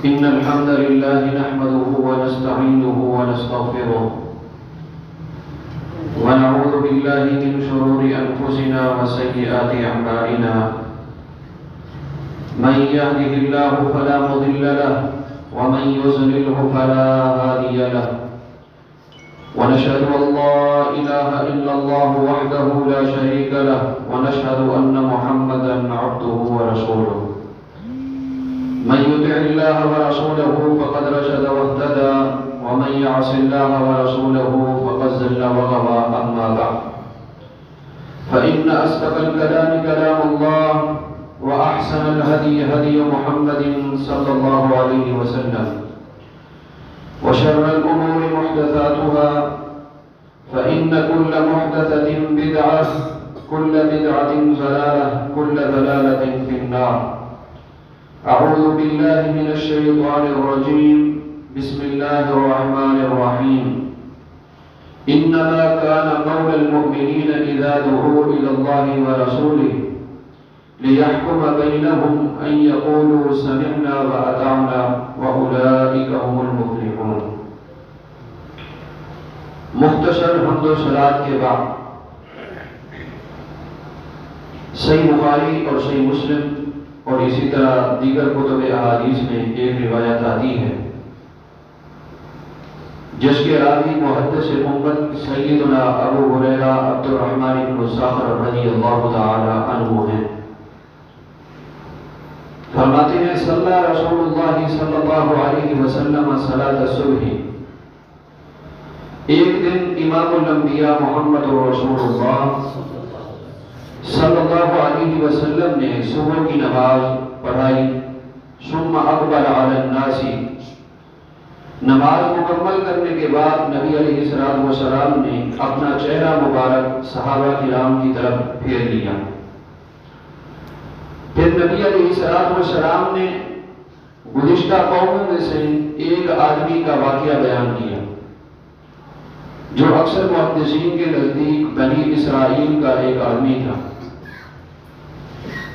إن الحمد لله نحمده ونستعينه ونستغفره ونعوذ بالله من شرور أنفسنا وسيئات أعمالنا من يهده الله فلا مضل له ومن يضلله فلا هادي له ونشهد أن لا إله إلا الله وحده لا شريك له ونشهد أن محمدا عبده ورسوله من يطع الله ورسوله فقد رشد واهتدى ومن يعص الله ورسوله فقد زل وغوى. أما بعد فإن أصدق الكلام كلام الله وأحسن الهدي هدي محمد صلى الله عليه وسلم وشر الأمور محدثاتها فإن كل محدثة بدعة كل بدعة ضلالة كل ضلالة في النار. أعوذ بالله من الشيطان الرجيم. بسم الله الرحمن الرحيم. إنما كان قول المؤمنين إذا دعوا إلى الله ورسوله ليحكم بينهم أن يقولوا سمعنا وأطعنا وأولئك هم المفلحون. مختصر حمد و صلات کے بعد صحیح بخاری اور صحیح مسلم اور اسی طرح دیگر کتب احادیث میں ایک روایت آتی ہے جس کے راوی محدث امت سیدنا ابو ہریرہ عبد الرحمن بن صخر رضی اللہ تعالی عنہ ہیں. فرماتے ہیں صلی رسول اللہ صلی اللہ علیہ وسلم صلاۃ الصبح. ایک دن امام الانبیاء محمد رسول اللہ صلی اللہ علیہ وسلم نے صبح کی نماز پڑھائی. ثم اقبل علی الناس. نماز مکمل کرنے کے بعد نبی علیہ السلام نے اپنا چہرہ مبارک صحابہ کرام کی طرف پھیر لیا. پھر نبی علیہ السلام نے گزشتہ قوموں میں سے ایک آدمی کا واقعہ بیان کیا جو اکثر محدثین کے نزدیک بنی اسرائیل کا ایک آدمی تھا.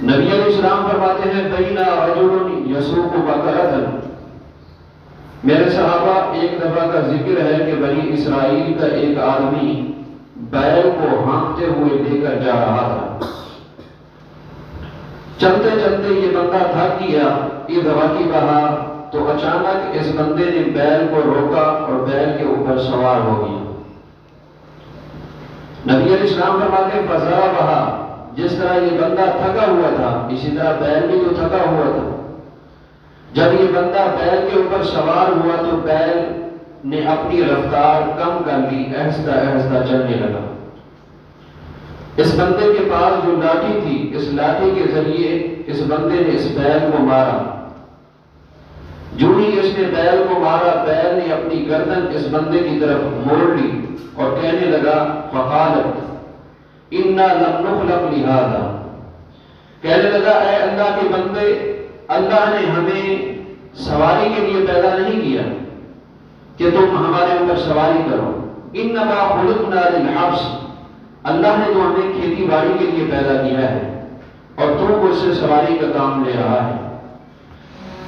نبی علیہ السلام فرماتے ہیں بینا رجل یسوق بقرۃ. میرے صحابہ ایک دفعہ کا ذکر ہے کہ بنی اسرائیل کا ایک آدمی بیل کو ہانکتے ہوئے لے کر جا رہا تھا. چلتے چلتے یہ بندہ تھک گیا. یہ دوا کی بہا تو اچانک اس بندے نے بیل کو روکا اور بیل کے اوپر سوار ہو گیا. نبی علیہ السلام فرماتے ہیں فضا بہا. جس طرح یہ بندہ تھکا ہوا تھا اسی طرح بیل بھی تو تھکا ہوا تھا. جب یہ بندہ بیل کے اوپر سوار ہوا تو بیل نے اپنی رفتار کم کر لی. آہستہ آہستہ چلنے لگا. اس بندے کے پاس جو لاٹھی تھی، اس لاٹھی کے ذریعے اس بندے نے اس بیل کو مارا۔ جو ہی اس نے بیل کو مارا، بیل نے اپنی گردن اس بندے کی طرف موڑ لی اور کہنے لگا فقالت انا لم نخلق لہذا، کہنے لگا اے اللہ کے بندے، اللہ نے ہمیں سواری کے لیے پیدا نہیں کیا کہ تم ہمارے اوپر سواری کرو، انما خلقنا للحبس، اللہ نے تو ہمیں کھیتی باڑی کے لیے پیدا کیا ہے اور تم اس سے سواری کا کام لے رہا ہے۔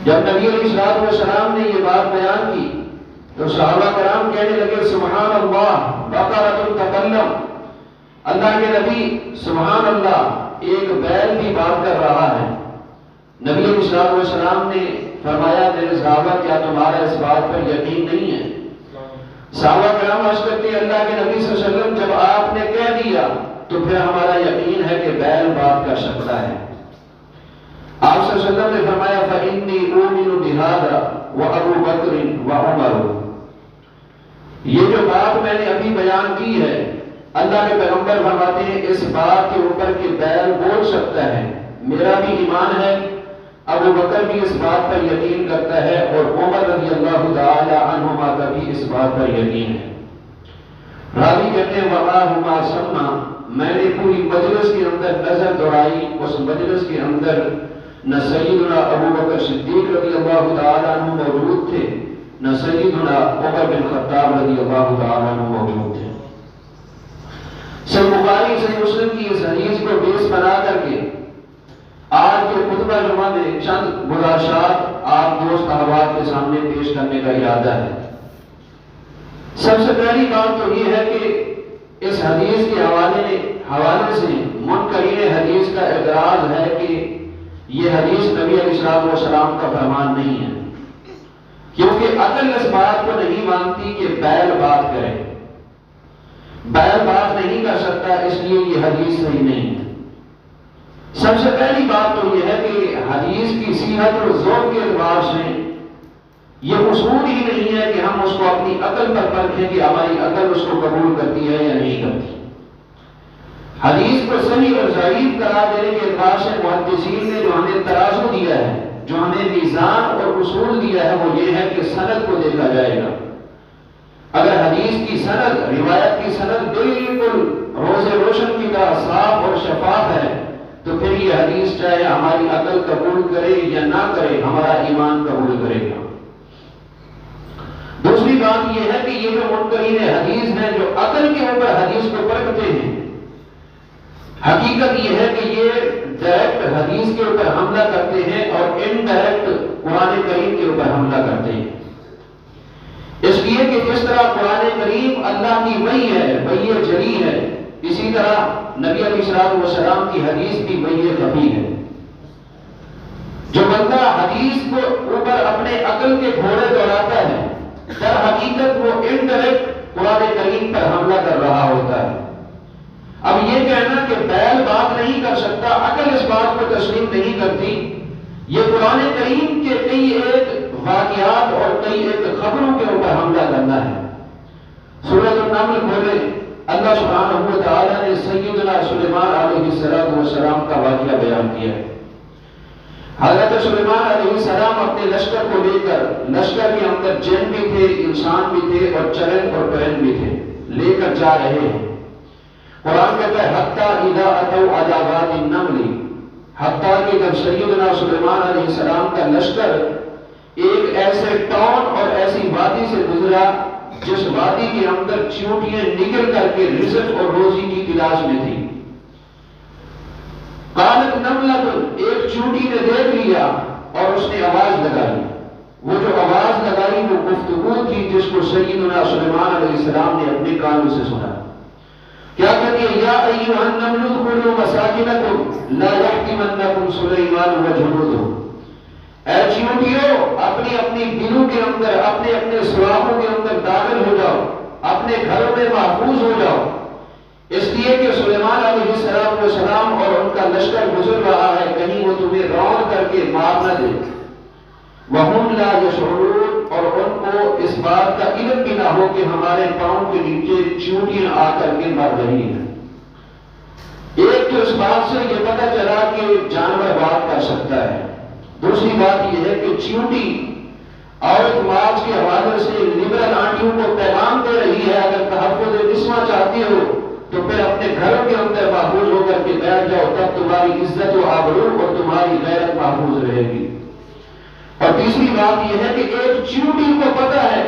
جب نبی علیہ السلام نے یہ بات بیان کی تو صحابہ کرام کہنے لگے سبحان اللہ بقرۃ تکلم، اللہ کے نبی سبحان اللہ، ایک بیل بھی بات کر رہا ہے۔ نبی علیہ السلام نے فرمایا میرے صحابہ کیا تمہارا اس بات پر یقین نہیں ہے؟ صحابہ کرام عرض کرتے ہیں اللہ کے نبی صلی اللہ علیہ وسلم جب آپ نے کہہ دیا تو پھر ہمارا یقین ہے کہ بیل بات کر سکتا ہے۔ آپ صلی اللہ علیہ وسلم نے فرمایا فَإِنِّي أُؤْمِنُ بِهَذَا وَأَبُو بَكْرٍ وَعُمَرُ، یہ جو بات میں نے ابھی بیان کی ہے، اللہ کے پیغمبر فرماتے ہیں اس بات کے اوپر کہ بیل بول سکتا ہے، میرا بھی ایمان ہے، ابو بکر بھی اس بات پر یقین کرتا ہے اور عمر رضی اللہ تعالی عنہما کا بھی اس بات پر یقین ہے۔ راوی کہتے ہیں وَمَا سَمَّا، میں نے پوری مجلس کے اندر نظر دوڑائی، اس مجلس کے اندر نہ سیدنا ابو بکر صدیق رضی اللہ تعالی عنہ موجود تھے، نہ سیدنا عمر بن خطاب رضی اللہ تعالی عنہ موجود تھے۔ صحیح بخاری صحیح مسلم کی اس حدیث کو بیس بنا کر کے آج کے خطبہ جمعہ میں چند گزارشات آپ دوست احباب کے سامنے پیش کرنے کا ارادہ ہے۔ سب سے پہلی بات تو یہ ہے کہ اس حدیث کے حوالے سے منکرین حدیث کا اعتراض ہے کہ یہ حدیث نبی علیہ السلام کا فرمان نہیں ہے، کیونکہ عقل اس بات کو نہیں مانتی کہ بیل بات کرے، بیل بات نہیں کر سکتا، اس لیے یہ حدیث صحیح نہیں ہے۔ سب سے پہلی بات تو یہ ہے کہ حدیث کی صحت و ذوق کے اعتبار سے یہ اصول ہی نہیں ہے کہ ہم اس کو اپنی عقل پر پرکھیں کہ ہماری عقل اس کو قبول کرتی ہے یا نہیں کرتی۔ حدیث کو صحیح اور ضعیف قرار دینے کے اعتبار سے محدثین نے جو ہمیں ترازو دیا ہے، جو ہمیں میزان اور اصول دیا ہے، وہ یہ ہے کہ سند کو دیکھا جائے گا۔ اگر حدیث کی سند، روایت کی سند بالکل روز روشن کی طرح صاف اور شفاف ہے تو پھر یہ حدیث چاہے ہماری عقل قبول کرے یا نہ کرے، ہمارا ایمان قبول کرے گا۔ دوسری بات یہ ہے کہ یہ جو منکرین حدیث ہیں جو عقل کے اوپر حدیث کو پرکھتے ہیں، حقیقت یہ ہے کہ یہ ڈائریکٹ حدیث کے اوپر حملہ کرتے ہیں اور انڈائریکٹ قرآن کریم کے اوپر حملہ کرتے ہیں۔ اس لیے کہ جس طرح قرآن کریم اللہ کی وحی ہے، وحی جلی ہے، اسی طرح نبی علیہ السلام کی حدیث بھی وحی خفی ہے۔ جو بندہ حدیث کو اوپر اپنے عقل کے گھوڑے دوڑاتا ہے، در حقیقت وہ انڈائریکٹ قرآن کریم پر حملہ کر رہا ہوتا ہے۔ اب یہ کہنا کہ بیل بات نہیں کر سکتا، عقل اس بات کو تسلیم نہیں کرتی، یہ قرآن کریم کے کئی ایک واقعات اور کئی ایک خبروں کے اوپر حملہ کرنا ہے۔ سورۃ النمل کھولے، اللہ سبحانہ و تعالی نے سیدنا سلیمان علیہ السلام کا واقعہ بیان کیا ہے۔ حضرت سلیمان علیہ السلام اپنے لشکر کو لے کر، لشکر کے اندر جن بھی تھے، انسان بھی تھے اور چرند اور پرند بھی تھے، لے کر جا رہے ہیں۔ قرآن کہتا ہے حتیٰ اذا اتوا علی وادی النمل، حتیٰ کہ جب سیدنا سلیمان علیہ السلام کا لشکر ایک ایسے ٹاؤن اور ایسی وادی سے گزرا جس وادی کے اندر چیونٹیاں نکل کر کے رزق اور روزی کی تلاش میں تھی۔ قالت نملۃ، ایک چیونٹی نے دیکھ لیا اور اس نے آواز لگائی۔ وہ جو آواز لگائی وہ گفتگو تھی جس کو سیدنا سلیمان علیہ السلام نے اپنے کانوں سے سنا۔ کیا کہتی ہے؟ یا ایھا النمل ادخلوا مساکنکم لا یحطمنکم سلیمان وجنودہ، اے چیونٹیوں اپنی اپنی دلوں کے اندر، اپنے اپنے سوراخوں کے اندر داخل ہو جاؤ، اپنے گھروں میں محفوظ ہو جاؤ، اس لیے کہ سلیمان علیہ السلام اور ان کا لشکر گزر رہا ہے، کہیں وہ تمہیں رون کر کے مار نہ دے۔ وَهُمْ لَا يَشْعُرُونَ، اور ان کو اس بات کا علم بھی نہ ہو کہ ہمارے پاؤں کے نیچے چیونٹیاں آ کر کے مر رہی ہیں۔ بات سے یہ پتہ چلا کہ جانور بات کر سکتا ہے۔ دوسری بات یہ ہے کہ چیونٹی عورت ماج کے حوالے سے لبرل آنٹیوں کو پیغام دے رہی ہے، اگر تحفظ نسواں چاہتی ہو تو پھر اپنے گھروں کے اندر محفوظ ہو کر کے بیٹھ جاؤ، تب تمہاری عزت و آبرو اور تمہاری غیرت محفوظ رہے گی۔ اور تیسری بات یہ ہے کہ ایک چیونٹی کو پتہ ہے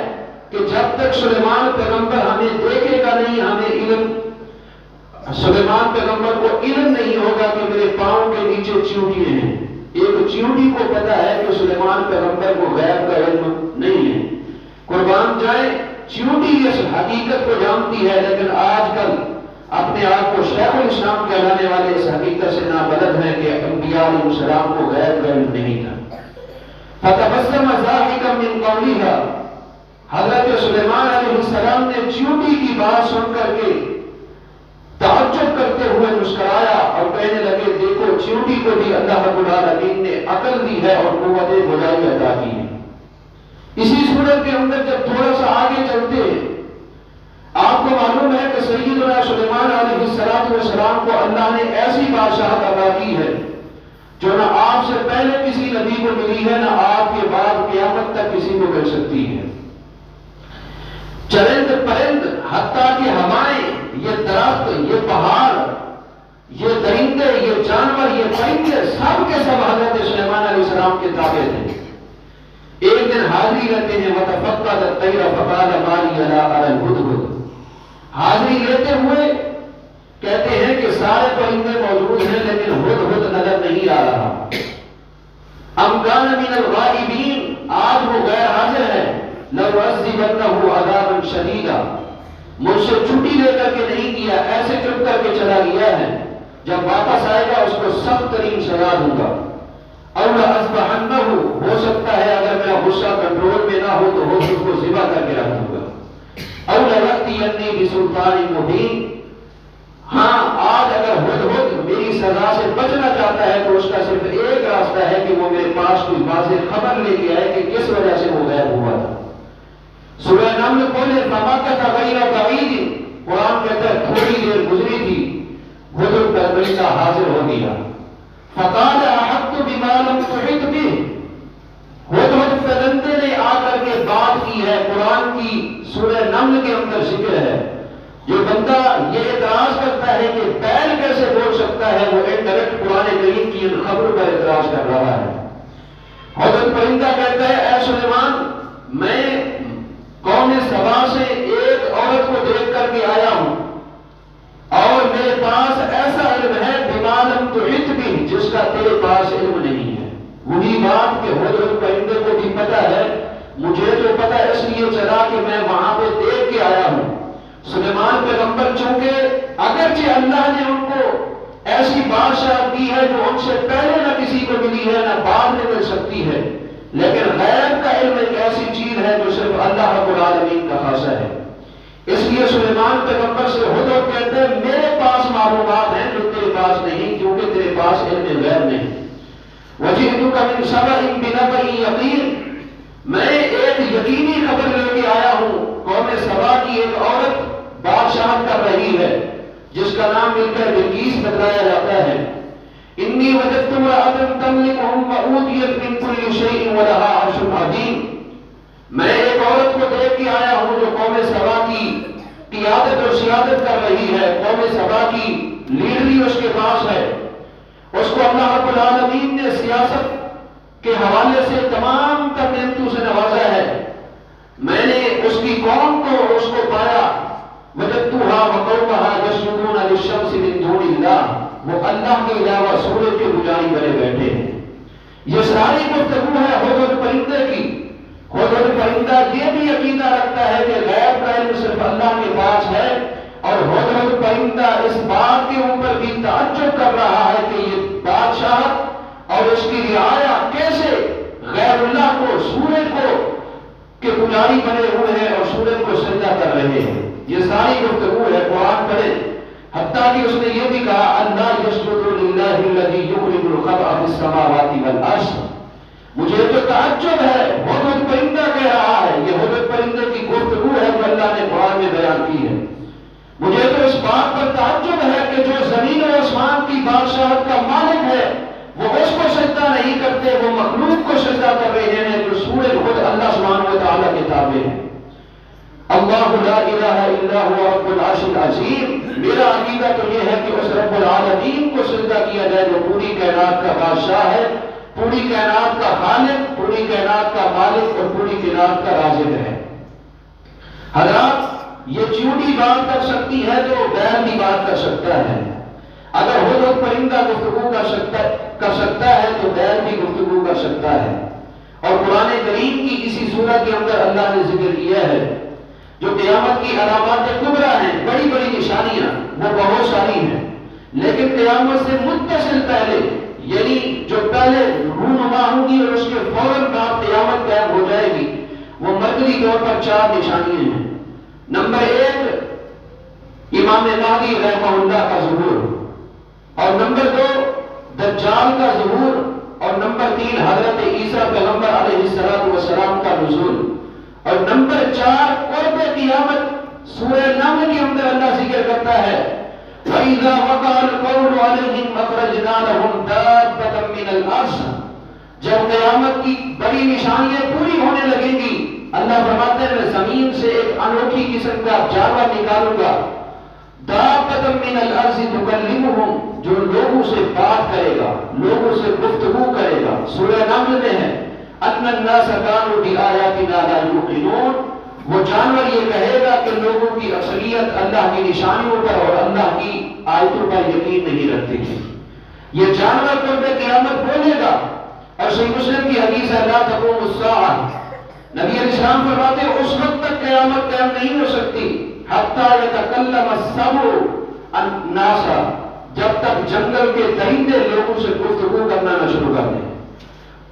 کہ جب تک سلیمان پیغمبر ہمیں دیکھے گا نہیں، ہمیں علم، سلیمان پیغمبر کو علم نہیں ہوگا کہ میرے پاؤں کے نیچے چیونٹیاں ہیں۔ ایک چیونٹی کو پتا ہے کہ سلیمان پیغمبر کو غیب کا علم نہیں ہے۔ قربان جائے، چیونٹی اس حقیقت کو جانتی ہے، لیکن آج کل اپنے آپ کو شیخ الاسلام کہلانے والے اس حقیقت سے نابلد ہیں کہ انبیاء علیہ السلام کو غیب کا علم نہیں تھا۔ فتبسم ضاحكا من قولها، حضرت سلیمان علیہ السلام نے چیونٹی کی بات سن کر کے تعجب کرتے ہوئے مسکرایا اور کہنے لگے، دیکھو چیونٹی کو بھی اللہ رب العالمین نے عقل دی ہے اور قوت بلائی عطا کی ہے۔ اسی صورت کے اندر جب تھوڑا سا آگے چلتے ہیں، آپ کو معلوم ہے کہ سیدنا سلیمان علیہ السلام کو اللہ نے ایسی بادشاہت عطا کی ہے جو نہ آپ سے پہلے کسی نبی کو ملی ہے، نہ آپ کے بعد قیامت تک کسی کو مل سکتی ہے۔ چرند پرند، حتیٰ کہ ہوائیں، یہ درخت، یہ پہاڑ، یہ درندے، یہ جانور، یہ پرندے، سب کے سب حضرت سلیمان علیہ السلام کے تابع تھے۔ ایک دن حاضری لیتے ہیں، وَتَفَقَّدَ الطَّيْرَ فَقَالَ مَا لِيَ لَا أَرَى الْهُدْهُدَ، حاضری لیتے ہوئے کہتے ہیں کہ سارے پرندے موجود ہیں لیکن ہدہد نظر نہیں آ رہا۔ أَمْ كَانَ مِنَ الْغَائِبِينَ، آج وہ غیر حاضر ہے۔ لَوْعَذِّبَنَّهُ عَذَابًا شَدِيدًا، مجھ سے چھٹی لے کر کے نہیں کیا، ایسے چپ کر کے چلا گیا ہے، جب واپس آئے گا اس کو سخت ترین سزا دوں گا۔ أَوْ لَأَذْبَحَنَّهُ، ہو سکتا ہے اگر میرا غصہ کنٹرول میں نہ ہو تو وہ اس کو ذبح کر کے رکھ دوں گا۔ أَوْ لَيَأْتِيَنِّي بِسُلْطَانٍ مُبِينٍ، ہاں آج اگر ہدہد میری سزا سے بچنا چاہتا ہے تو اس کا صرف ایک راستہ ہے کہ وہ میرے پاس کوئی واضح خبر لے کے آئے کہ کس وجہ سے وہ غائب ہوا تھا۔ سورہ نمل کھولے، فَمَكَثَ غَيْرَ بَعِيدٍ، قرآن کہتا ہے تھوڑی دیر گزری تھی، ہدہد کا فرشتہ حاضر ہو گیا۔ فَقَالَ أَحَطتُ بِمَا لَمْ تُحِطْ بِهِ، ہدہد فرشتے نے آ کر کے بات کی ہے۔ قرآن کی سورہ نمل کے اندر ذکر ہے، جو بندہ یہ اعتراض کرتا ہے کہ بیل کیسے بول سکتا ہے، وہ انڈائریکٹ قرآن کریم کی ان خبروں پر اعتراض کر رہا ہے۔ حضرت پرندہ کہتا ہے، اے سلیمان، میں قوم سبا سے ایک عورت کو دیکھ کر کے آیا ہوں اور میرے پاس ایسا علم ہے بما لم تحط به، جس کا تیرے پاس علم نہیں ہے۔ وہی بات کہ حضرت پرندے کو بھی پتا ہے، مجھے تو پتا اس لیے چلا کہ میں وہاں پہ دیکھ کے آیا ہوں۔ سلیمان پیغمبر چونکہ اگرچہ اللہ نے ان کو ایسی بادشاہت دی ہے جو ان سے پہلے نہ کسی کو ملی ہے نہ بعد میں مل سکتی ہے، لیکن غیب کا علم ایک ایسی چیز ہے جو صرف اللہ رب العالمین کا خاصہ ہے۔ اس لیے سلیمان پیغمبر سے ہدہد کہتے ہیں، میرے پاس معلومات ہیں جو تیرے پاس نہیں، کیونکہ تیرے پاس علم غیب نہیں۔ وَجِئْتُكَ مِنْ سَبَإٍ بِنَبَإٍ یَقِینٍ، میں ایک یقینی خبر لے کے آیا ہوں۔ قوم سبا کی ایک عورت بادشاہت کر رہی ہے جس کا نام مل کر بلقیس بتلایا جاتا ہے۔ انی وجدت امرأة تملکهم وأوتیت من کل شیء ولها عرش عظیم، میں ایک عورت کو دیکھ کے آیا ہوں جو قوم سبا کی قیادت اور سیادت کر رہی ہے۔ قوم سبا کی لیڈری اس کے پاس ہے، اس کو اللہ رب العالمین نے سیاست کے حوالے سے تمام تر نعمتوں سے نوازا ہے۔ میں نے اس کی قوم کو اس کو پایا، وجدتها وقومها يسجدون للشمس من دون الله، وہ اللہ کے علاوہ سورج کے پجاری بنے بیٹھے ہیں۔ یہ ساری گفتگو ہے ہدہد پرندے کی۔ ہدہد پرندہ یہ بھی عقیدہ رکھتا ہے کہ غیب کا علم صرف اللہ کے پاس ہے، اور ہدہد پرندہ اس بات کے اوپر بھی تعجب کر رہا ہے کہ یہ بادشاہت اور اس کی رعایا کیسے غیر اللہ کو، سورج کو کے پجاری بنے ہوئے ہیں اور سورج کو سجدہ کر رہے ہیں۔ یہ ساری گفتگو ہے، قرآن پڑھے، حتیٰ کہ اس نے یہ بھی کہا، اللہ یسجد للہ الذی یخرج الخبء فی السماوات والارض۔ مجھے تو تعجب ہے، ہدہد پرندہ کہہ رہا ہے، یہ ہدہد پرندے کی گفتگو ہے جو اللہ نے قرآن میں بیان کی ہے۔ مجھے تو اس بات پر تعجب ہے کہ جو زمین و آسمان کی بادشاہت کا مالک ہے، وہ اس کو سجدہ نہیں کرتے، وہ مخلوق کو سجدہ کر رہے ہیں جو سورج خود اللہ سبحانہ و تعالیٰ کے تابع ہے۔ اللہ لا الہ الا هو رب العرش العظیم، میرا عقیدہ تو یہ ہے کہ اس رب العالمین کو سجدہ کیا جائے جو پوری کائنات کا بادشاہ ہے، پوری کائنات کا خالق، پوری کائنات کا مالک اور پوری کائنات کا رازق ہے۔ حضرات، یہ چیونٹی بات کر سکتی ہے تو بیل بھی بات کر سکتا ہے، اگر ہدہد پرندہ گفتگو کر سکتا ہے تو بیل بھی گفتگو کر سکتا ہے۔ اور قرآن کریم کی اسی سورہ کے اندر اللہ نے ذکر کیا ہے جو قیامت کی علامات کبریٰ ہیں، بڑی بڑی نشانیاں وہ بہت ساری ہیں، لیکن قیامت سے متصل پہلے، یعنی جو پہلے رونما ہوگی اور اس کے فوراً بعد قیامت قائم ہو جائے گی، وہ مرکزی طور پر 4 نشانیاں ہیں۔ نمبر 1 امام مہدی رحمہ اللہ کا ظہور، اور نمبر 2 دجال کا ظہور، اور نمبر 3 حضرت عیسیٰ پیغمبر علیہ السلام کا نزول، اور نمبر 4 قرب قیامت۔ سورہ نمل کے اندر اللہ ذکر کرتا ہے وَإِذَا وَقَعَ الْقَوْلُ عَلَيْهِمْ أَخْرَجْنَا لَهُمْ دَابَّةً مِّنَ الْأَرْضِ، جب قیامت کی بڑی نشانیاں پوری ہونے لگیں گی، اللہ فرماتے ہیں میں زمین سے ایک انوکھی قسم کا جانور نکالوں گا، دابۃ من الارض تکلمہم، جو لوگوں سے بات کرے گا، لوگوں سے گفتگو کرے گا۔ سورہ نمل میں ہے ان الناس كانوا بآياتنا لا يوقنون، وہ جانور یہ کہے گا کہ لوگوں کی اکثریت اللہ کی نشانیوں پر اور اللہ کی آیتوں پر یقین نہیں رکھتے تھے۔ یہ جانور قرب قیامت بولے گا، اور صحیح مسلم کی حدیث ہے لا تقوم الساعہ، نبی علیہ السلام فرماتے ہیں اس وقت تک قیامت قائم نہیں ہو سکتی حتی یتکلم السبع الناس، جب تک جنگل کے درندے لوگوں سے گفتگو کرنا نہ شروع کر دیں۔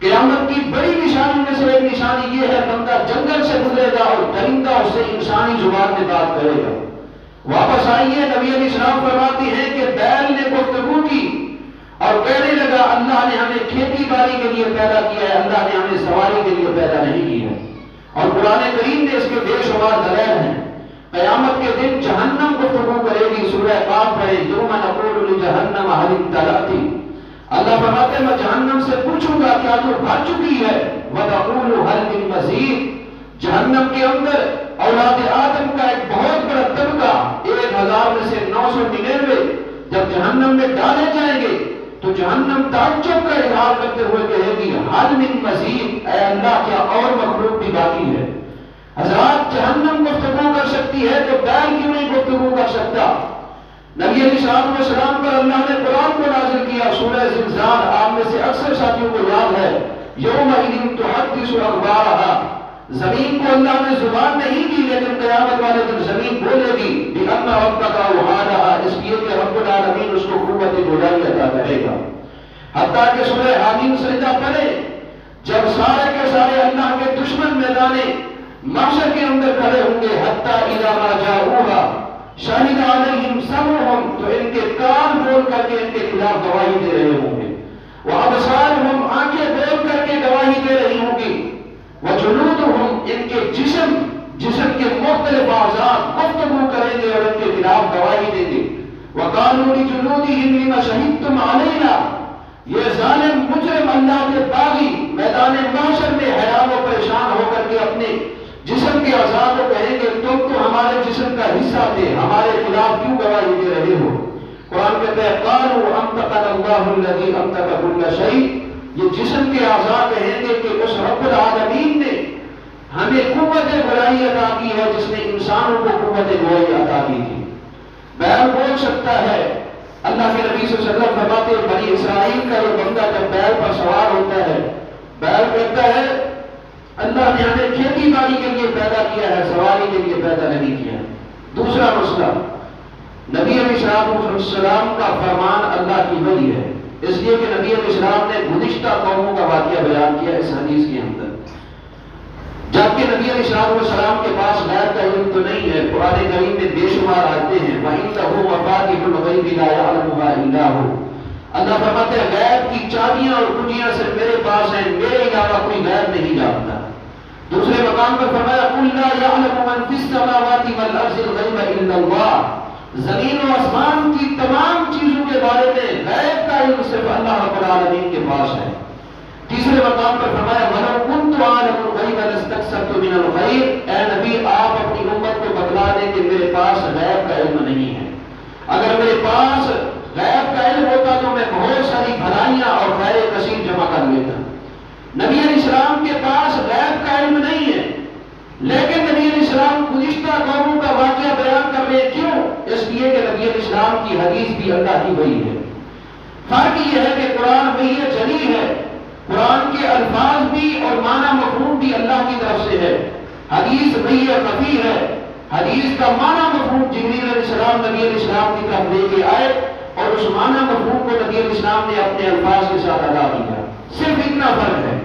قیامت کی بڑی نشانی میں سے ایک نشانی یہ ہے بندہ جنگل سے گزرے گا اور درندہ اس سے انسانی زبان میں بات کرے گا۔ واپس آئیے، نبی علیہ السلام فرماتے ہیں کہ بیل نے گفتگو کی اور کہنے لگا اللہ نے ہمیں کھیتی باڑی کے لیے پیدا کیا ہے، اللہ نے ہمیں سواری کے لیے پیدا نہیں کیا ہے۔ اور قرآن کریم نے اس کے بے شمار دلائل ہیں۔ قیامت کے دن جہنم گفتگو کرے گی، سورہ قاف پڑھے یوم نقول لجہنم هل امتلأت، اللہ فرماتے ہیں میں جہنم سے پوچھوں گا کیا تو بھر چکی ہے، وتقول هل من مزید، جہنم کے اندر اولاد آدم کا ایک بہت بڑا طبقہ 1000 میں سے 999 جب جہنم میں ڈالے جائیں گے تو جہنم تعجب کا اظہار کرتے ہوئے کہے گی حل من مزید، اے اللہ کیا اور مخلوق بھی باقی ہے۔ حضرات، جہنم گفتگو کر سکتی ہے تو بیل کیوں نہیں گفتگو کر سکتا؟ نبی علیہ السلام پر اللہ نے قرآن کو نازل کیا، سورہ زلزال آپ میں سے اکثر ساتھیوں کو یاد ہے، یومئذ تحدث اخبارہا، زمین کو اللہ نے زبان نہیں دی لیکن قیامت والے دن زمین بولے گی بِأَنَّ رَبَّكَ أَوْحَىٰ، اس لیے کہ رب العالمین اس کو قوت گویائی عطا کرے گا۔ حتیٰ کہ سورہ حامیم سجدہ پڑھے، جب سارے کے سارے اللہ کے دشمن میدان محشر کے اندر کھڑے ہوں گے، حتیٰ اِذَا مَا جَاءُوهَا شَهِدَ عَلَيْهِمْ سَمْعُهُمْ، تو ان کے کان بول کر کے ان کے خلاف گواہی دے رہے ہوں گے، وَأَبْصَارُهُمْ آنکھیں بول کر کے گواہی دے رہی ہوں گی، وَجُلُودُهُمْ ان کے جسم کے مختلف اعضاء گفتگو کریں گے اور ان کے خلاف گواہی دیں گے۔ وَقَالُوا لِجُلُودِهِمْ لِمَ شَهِدتُّمْ عَلَيْنَا، یہ ظالم مجرم اللہ کے باغی میدان محشر میں حیران و پریشان ہو کر کے اپنے جسم کے اعضاء کو کہیں گے تم تو ہمارے جسم کا حصہ تھے، ہمارے خلاف کیوں گواہی دے رہے ہو؟ قرآن کہتا ہے قالوا انطقنا اللہ الذی انطق کل شیء، یہ جسم کے اعضاء کہیں گے کہ اس رب العالمین نے ہمیں قوت گویائی عطا کی ہے جس نے انسانوں کو قوت گویائی عطا کی تھی۔ بیل بول سکتا ہے، اللہ کے نبی صلی اللہ علیہ وسلم فرماتے ہیں بنی اسرائیل کا یہ بندہ جب بیل پر سوار ہوتا ہے، بیل کہتا ہے اللہ نے ہمیں کھیتی باڑی کے لیے پیدا کیا ہے، سواری کے لیے پیدا نہیں کیا ہے۔ دوسرا مسئلہ، نبی علیہ السلام کا فرمان اللہ کی وحی ہے، اس لیے کہ نبی علیہ السلام نے گزشتہ قوموں کا واقعہ بیان کیا اس حدیث کے اندر، جبکہ نبی علیہ السلام کے پاس غیب کا علم تو نہیں ہے۔ قرآن کریم میں بے شمار آتے ہیں وَإِنَّهُ مَفَاتِحُ الْغَيْبِ لَا يَعْلَمُهَا إِلَّا هُوَ، اللہ فرماتے ہیں غیب کی چابیاں اور کنجیاں صرف میرے پاس ہیں، میرے علاوہ کوئی غیب نہیں جانتا۔ دوسرے مقام پر فرمایا قُلْ لَا يَعْلَمُ مَنْ فِي السَّمَاوَاتِ وَالْأَرْضِ الْغَيْبَ إِلَّا اللَّهُ، زمین و آسمان کی تمام چیزوں کے بارے میں غیب العالمین کے پاس ہے۔ تیسرے مقام پر فرمایا وَلَوْ كُنْتُ أَعْلَمُ الْغَيْبَ لَاسْتَكْثَرْتُ مِنَ الْخَيْرِ، اے نبی آپ اپنی امت کو بتلا دیں کہ میرے پاس غیب کا علم نہیں ہے۔ اگر میرے پاس غیب کا علم ہوتا تو میں بہت ساری بھلائیاں اور خیر کثیر جمع کر لیتا۔ نبی علیہ السلام کے پاس غیب کا علم نہیں ہے، لیکن نبی علیہ السلام گزشتہ قوموں کا واقعہ بیان کر رہے، کیوں؟ اس لیے کہ نبی علیہ السلام کی حدیث بھی اللہ کی وحی ہے۔ فرق یہ ہے کہ قرآن وحی جلی ہے، قرآن کے الفاظ بھی اور معنی مفہوم بھی اللہ کی طرف سے ہے۔ حدیث وحی خفی ہے، حدیث کا معنی مفہوم جبریل علیہ السلام نبی علیہ السلام کی طرف لے کے آئے اور اس معنی مفہوم کو نبی علیہ السلام نے اپنے الفاظ کے ساتھ ادا کیا۔ صرف اتنا فرق ہے۔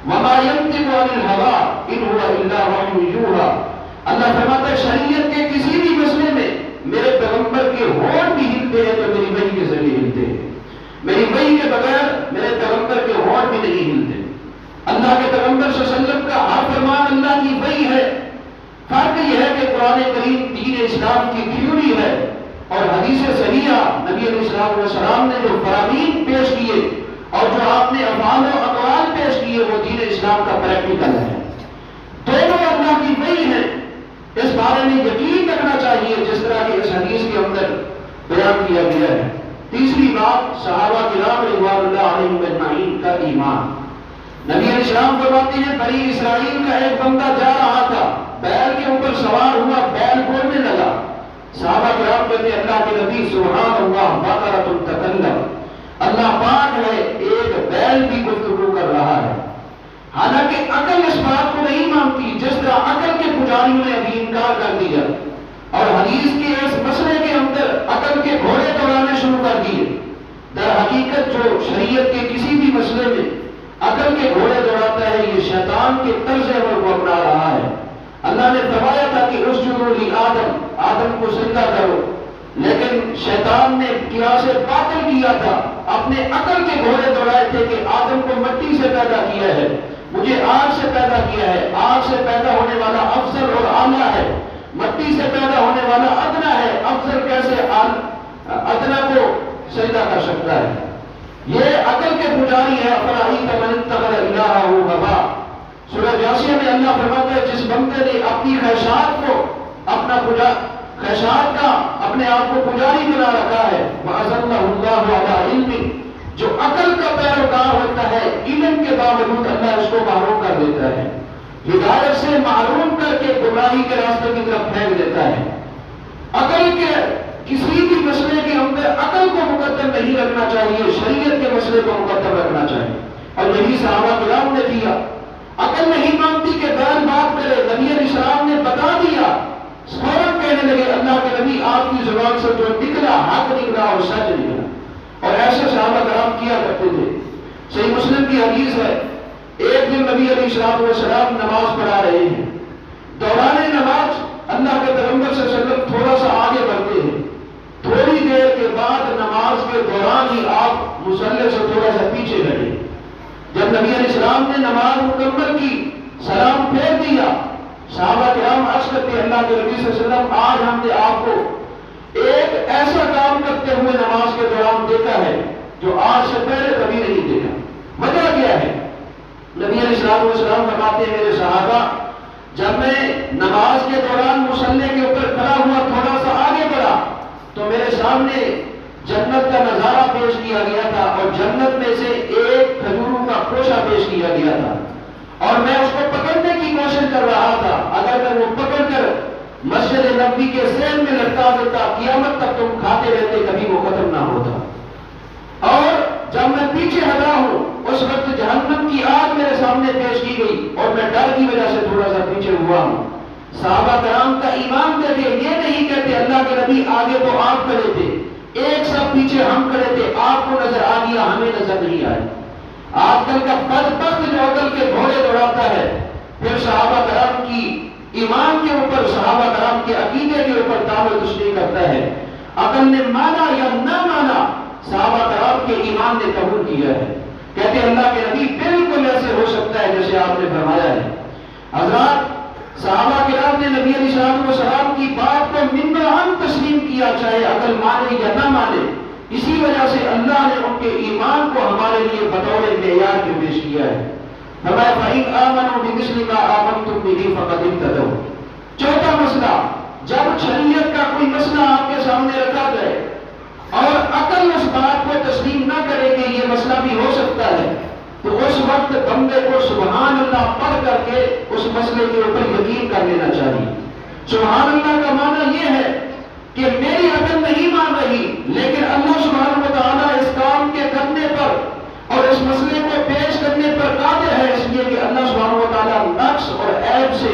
وَمَا يَنطِقُ عَنِ الْهَوَىٰ إِنْ هُوَ إِلَّا وَحْيٌ يُوحَىٰ۔ اللہ فرماتا ہے شریعت کے کسی بھی مسئلے میں میرے پیغمبر کے ہونٹ بھی ہلتے ہیں تو میری وحی کے ذریعے ہلتے ہیں، میری وحی کے بغیر میرے پیغمبر کے ہونٹ بھی نہیں ہلتے۔ اللہ کے پیغمبر صلی اللہ علیہ وسلم کا ہر فرمان اللہ کی وحی ہے۔ فرق یہ ہے کہ قرآن کریم دین اسلام کی تھیوری ہے اور حدیث صحیحہ نبی علیہ السلام نے جو فرامین پیش کیے اور جو آپ نے افعال و اقوال پیش کیے وہ دین اسلام کا پریکٹیکل ہے۔ دونوں اللہ کی وحی ہے، اس بارے میں یقین رکھنا چاہیے جس طرح کہ اس حدیث کے اندر بیان کیا گیا ہے۔ تیسری بات صحابہ کرام رضوان اللہ علیہم اجمعین کا ایمان۔ نبی علیہ السلام فرماتے ہیں بنی اسرائیل کا ایک بندہ جا رہا تھا، بیل کے اوپر سوار ہوا، بیل بولنے لگا۔ صحابہ کرام کہتے ہیں اللہ کے نبی سبحان اللہ بقرۃ تکلم، اللہ پاک ہے ایک بیل بھی گفتگو کر رہا ہے۔ حالانکہ عقل اس بات کو نہیں مانتی، جس طرح عقل کے پجاریوں نے ابھی انکار کر دیا اور حدیث کے اس مسئلے کے اندر عقل کے گھوڑے دوڑانے شروع کر دیے۔ در حقیقت جو شریعت کے کسی بھی مسئلے میں عقل کے گھوڑے دوڑاتا ہے یہ شیطان کے طرز عمل کو اپنا رہا ہے۔ اللہ نے فرمایا تھا کہ اسجدوا لآدم، آدم کو سجدہ کرو، لیکن شیطان نے قیاس باطل کیا تھا، اپنے عقل کے گھوڑے دوڑائے تھے کہ آدم کو مٹی سے پیدا کیا ہے، مجھے آگ سے پیدا کیا ہے، آگ سے پیدا ہونے والا افضل اور اعلیٰ ہے، مٹی سے پیدا ہونے والا ادنا ہے، افضل کیسے ادنا کو سجدہ کر سکتا ہے؟ یہ عقل کے پجاری ہے۔ افرأیت من اتخذ الہہ ہوا، سورہ جاسیہ میں اللہ فرماتا ہے جس بندے نے اپنی خواہشات کو خواہشات کا اپنے آپ کو پجاری بنا رکھا ہے، وَأَضَلَّهُ اللَّهُ عَلَىٰ عِلْمٍ، جو عقل کا پیروکار ہوتا ہے علم کے باوجود اللہ اس کو محروم کر دیتا ہے، ہدایت سے محروم کر کے گمراہی کے راستے کی طرف پھینک دیتا ہے۔ عقل کے کسی بھی مسئلے کے اندر عقل کو مقدم نہیں رکھنا چاہیے، شریعت کے مسئلے کو مقدم رکھنا چاہیے، اور یہی صحابہ کرام نے کیا۔ عقل نہیں مانتی کہ بیان بات کرے، نبی علیہ السلام نے بتا دیا، فوراً کہنے لگے اللہ کے نبی آپ کی زبان سے جو نکلا حق نکلا اور سچ نکلا، اور ایسے صحابہ کرام کیا کرتے تھے۔ صحیح مسلم کی حدیث ہے ایک دن نبی علیہ السلام نماز پڑھا رہے ہیں، دوران نماز اللہ کے پیغمبر صلی اللہ علیہ وسلم تھوڑا سا آگے بڑھتے ہیں، تھوڑی دیر کے بعد نماز کے دوران ہی آپ مصلی سے تھوڑا سا پیچھے ہٹے۔ جب نبی علیہ السلام نے نماز مکمل کی، سلام پھیر دیا، صحابہ کرام عرض کرتے اللہ کے نبی صلی اللہ علیہ وسلم آج ہم نے آپ کو ایک ایسا کام کرتے ہوئے نماز کے دوران دیکھا ہے جو آج سے پہلے کبھی نہیں دیکھا، وجہ کیا ہے؟ نبی علیہ السلام فرماتے ہیں میرے صحابہ جب میں نماز کے دوران مصلی کے اوپر کھڑا ہوا تھوڑا سا آگے بڑھا تو میرے سامنے جنت کا نظارہ پیش کیا گیا تھا اور جنت میں سے ایک کھجوروں کا خوشہ پیش کیا گیا تھا اور میں اس کو پکڑنے کی کوشش کر رہا تھا، اگر میں وہ پکڑ کر مسجد نبوی کے سین میں لٹکا دیتا قیامت تک تم کھاتے رہتے، کبھی وہ ختم نہ ہوتا۔ اور جب میں پیچھے ہٹا ہوں اس وقت جہنم کی آگ میرے سامنے پیش کی گئی اور میں ڈر کی وجہ سے تھوڑا سا پیچھے ہوا ہوں۔ صحابہ کرام کا ایمان دیکھے، یہ نہیں کہتے اللہ کے نبی آگے تو آپ کھڑے تھے، ایک سب پیچھے ہم کھڑے تھے، آپ کو نظر آ گیا ہمیں نظر نہیں آئی۔ آج کل کا بدبخت جو عقل کے گھوڑے دوڑاتا ہے، پھر صحابہ کرام کی ایمان کے اوپر، صحابہ کرام کے عقیدے کے اوپر دعویٰ تشریح کرتا ہے۔ عقل نے مانا یا نہ مانا، صحابہ کرام کے ایمان نے قبول کیا ہے، کہتے اللہ کے نبی بالکل ایسے ہو سکتا ہے جیسے آپ نے فرمایا ہے۔ حضرات صحابہ کرام نے نبی علیہ السلام کی بات کو منبعاً تسلیم کیا، چاہے عقل مانے یا نہ مانے، اسی وجہ سے اللہ نے ان کے ایمان کو ہمارے لیے بطور معیار کے پیش کیا ہے. فرمایا فَإِنْ آمَنُوا بِمِثْلِ مَا آمَنْتُمْ بِهِ فَقَدِ اهْتَدَوْا. چوتھا مسئلہ، جب شریعت کا کوئی مسئلہ آپ کے سامنے رکھا جائے اور عقل اس بات کو تسلیم نہ کرے کہ یہ مسئلہ بھی ہو سکتا ہے، تو اس وقت بندے کو سبحان اللہ پڑھ کر کے اس مسئلے کے اوپر یقین کر لینا چاہیے. سبحان اللہ کا معنی یہ ہے کہ میری عقل نہیں مان رہی، لیکن اللہ سبحانہ و تعالیٰ اس کام کے کرنے پر اور اس مسئلے کو پیش کرنے پر قادر ہے، اس لیے کہ اللہ سبحانہ و تعالیٰ نقص اور عیب سے،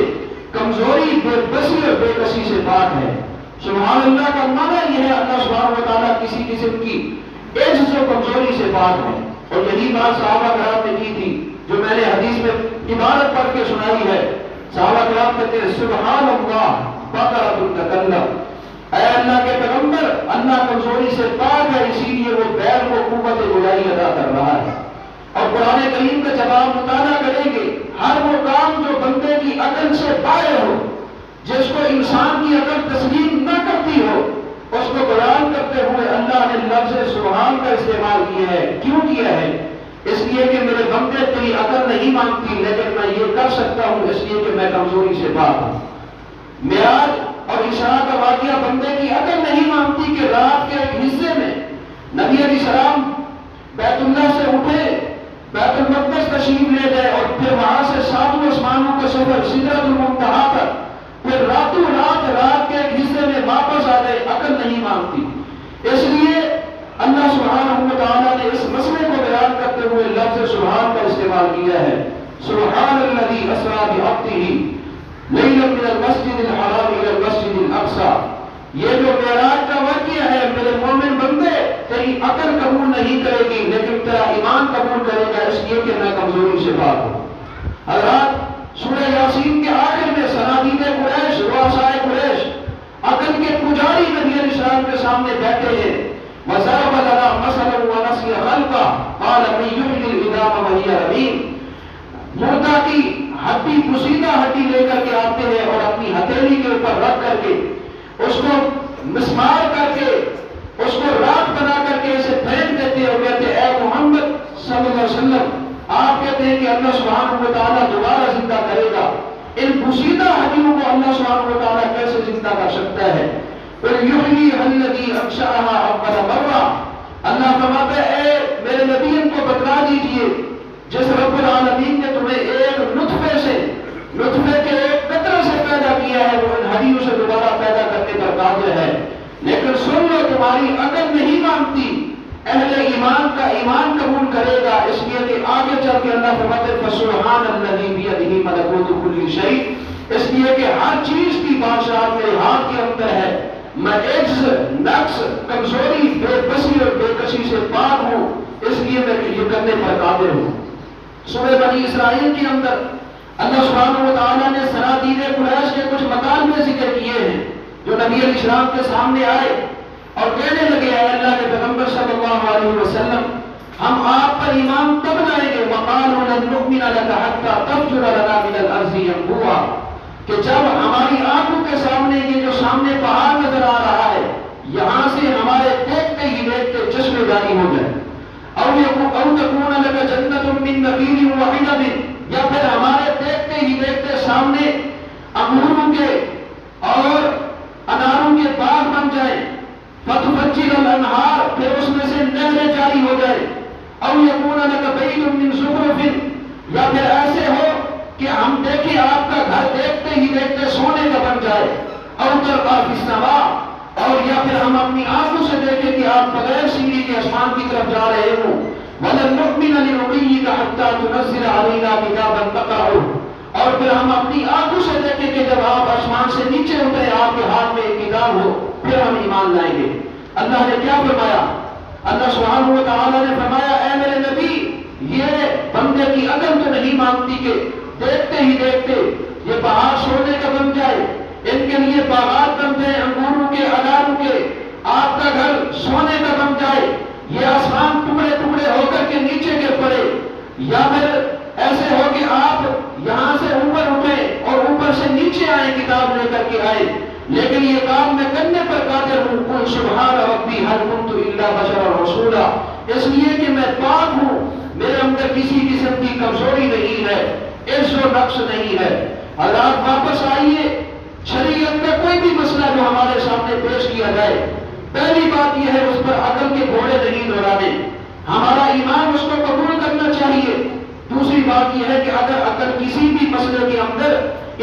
کمزوری، بے بسی اور بے کسی سے پاک ہے. سبحان اللہ کا معنی یہ ہے اللہ سبحانہ و تعالیٰ کسی قسم کی عجز و کمزوری سے پاک ہے. اور یہی بات صحابہ کرام نے کی تھی جو میں نے حدیث میں عبارت پڑھ کے سنائی ہے. صحابہ کرام کہتے ہیں سبحان اللہ بقرۃ تکلم، اے اللہ کے پیغمبر، اللہ کمزوری سے پاک ہے، اسی لیے وہ بیل کو قوت گویائی ادا کر رہا ہے. اور قرآن کریم کا جب آپ مطالعہ کریں گے، ہر وہ کام جو بندے کی عقل سے باہر ہو، جس کو انسان کی عقل تسلیم نہ کرتی ہو، اس کو بیان کرتے ہوئے اللہ نے لفظ سبحان کا استعمال کیا ہے. کیوں کیا ہے؟ اس لیے کہ میرے بندے تیری عقل نہیں مانتی، لیکن میں یہ کر سکتا ہوں اس لیے کہ میں کمزوری سے پاک ہوں. معراج اور اسراء کا واقعہ بندے کی عقل نہیں مانتی کہ رات کے ایک حصے میں نبی علیہ السلام بیت اللہ سے اٹھے، بیت المقدس تشریف لے گئے اور پھر وہاں سے 7 آسمانوں کا سفر سدرۃ المنتہا پر، پھر راتوں رات کے ایک حصے میں واپس آ گئے. عقل نہیں مانتی. اس لیے اللہ سبحانہ و تعالیٰ نے اس مسئلے کو بیان کرتے ہوئے لفظ سبحان کا استعمال کیا ہے. سبحان الذی اسریٰ بعبدہ لیلا من المسجد الحرام الی المسجد الاقصی. یہ جو معراج کا واقعہ ہے، میرے مومن بندے، تیری عقل قبول نہیں کرے گی لیکن تیرا ایمان قبول کرے گا، اس لیے کہ میں کمزوری سے پاک ہوں. حضرات، سورہ یاسین کے آخر میں صنادید قریش، رؤسائے قریش، عقل کے پجاری نبی علیہ السلام کے سامنے بیٹھے ہیں. وَضَرَبَ لَنَا مَثَلًا وَنَسِيَ خَلْقَهُ قَالَ مَن يُحْيِي الْعِظَامَ وَهِيَ رَمِيمٌ. مردہ کی ہڈی، پوسیدہ ہڈی لے کر کے آتے ہیں اور اپنی ہتھیلی کے اوپر رکھ کر کے اس کو مسمار کر کے اس کو راکھ بنا کر کے اسے پھینک دیتے ہیں اور کہتے ہیں اے محمد صلی اللہ علیہ وسلم، آپ کہتے ہیں کہ اللہ سبحانہ و تعالیٰ دوبارہ زندہ کرے گا. ان پوسیدہ ہڈیوں کو اللہ سبحانہ و تعالیٰ کیسے زندہ کر سکتا ہے؟ قُلْ يُحْيِيهَا الَّذِي أَنشَأَهَا أَوَّلَ مَرَّةٍ. اللہ فرماتا ہے اے میرے نبی ان کو بتلا دیجئے جس رب العالمین نے تمہیں ایک نطفے کے ایک قطرے سے پیدا کیا ہے، وہ ان ہڈیوں سے دوبارہ پیدا کرنے پر قادر ہے. لیکن سن لو، تمہاری عقل نہیں مانتی. اہل ایمان کا ایمان قبول کرے گا، اس لیے کہ آگے چل کے اللہ فرماتے ہیں فَسُبْحَانَ الَّذِي بِيَدِهِ مَلَكُوتُ كُلِّ شَيْءٍ. اس لیے کہ ہر چیز کی بادشاہت میرے ہاتھ کے اندر ہے. میں عجز، نقص، کمزوری، بے بسی اور بے کسی سے پاک ہوں، اس لیے میں یہ کرنے پر قادر ہوں. سورہ بنی اسرائیل کے اندر اللہ سبحانہ و تعالیٰ نے صنادید قریش کے کچھ مکالمے ذکر کیے ہیں جو نبی علیہ السلام کے سامنے آئے اور کہنے لگے اے اللہ کے پیغمبر صلی اللہ علیہ وسلم، ہم آپ پر ایمان تب لائیں گے وَقَالُوا لَن نُؤْمِنَ لَكَ حَتَّى تَفْجُرَ لَنَا مِنَ الْأَرْضِ يَنبُوعًا. کہ جب ہماری آنکھوں کے سامنے یہ جو سامنے پہاڑ نظر آ رہا ہے، یہاں سے ہمارے دیکھتے ہی دیکھتے چشمے جاری ہو جائے. أَوْ تَكُونَ لَكَ جَنَّةٌ مِّن نَخِيلٍ وَعِنَبٍ. یا پھر ہمارے دیکھتے ہی دیکھتے سامنے انگوروں کے اور اناروں کے باغ بن جائیں. فَتُفَجِّرَ الْأَنْهَارَ. پھر اس میں سے نہریں جاری ہو جائے. أَوْ يَكُونَ لَكَ بَيْتٌ مِّن زُخْرُفٍ. یا پھر ایسے ہو کہ ہم دیکھیں آپ کا گھر دیکھتے ہی دیکھتے سونے کا بن جائے. أَوْ تَرْقَىٰ فِي السَّمَاءِ. اور یا پھر ہم اپنی آنکھوں سے دیکھیں کہ آپ بغیر سیڑھی کے آسمان کی طرف جا رہے ہوں. وَلَن نُؤْمِنَ لِرُقِيِّكَ حَتَّىٰ تُنَزِّلَ عَلَيْنَا كِتَابًا نَقْرَؤُهُ. اور پھر ہم اپنی آنکھوں سے دیکھیں کہ جب آپ آسمان سے نیچے اترے، آپ کے ہاتھ میں ایک کتاب ہو، پھر ہم ایمان لائیں گے. اللہ نے کیا فرمایا؟ اللہ سبحانہ و تعالیٰ نے فرمایا اے میرے نبی، یہ بندے کی عقل تو نہیں مانتی کہ دیکھتے ہی دیکھتے یہ پہاڑ سونے کا بن جائے، ان کے لیے باغات بن جائیں انگوروں کے، اناروں کے، آپ کا گھر سونے کا بن جائے، یہ آسمان ٹکڑے ٹکڑے ہو کر کے نیچے گر پڑے، یا پھر ایسے ہو کہ آپ یہاں سے اوپر اٹھیں اور اوپر سے نیچے آئے کتاب لے کر کے آئے، لیکن یہ کام میں کرنے پر قادر ہوں. قل سبحان ربی هل كنت الا بشرا رسولا، اس لیے کہ میں پاک ہوں، میرے اندر کسی قسم کی کمزوری نہیں ہے، عجز و نقص نہیں ہے۔ حضرات واپس آئیے، شریعت میں کوئی بھی مسئلہ جو ہمارے سامنے پیش کیا جائے، پہلی بات یہ ہے اس پر عقل کے گھوڑے نہیں دوڑانے، ہمارا ایمان اس کو قبول کرنا چاہیے۔ دوسری بات یہ ہے کہ اگر عقل کسی بھی مسئلے کے اندر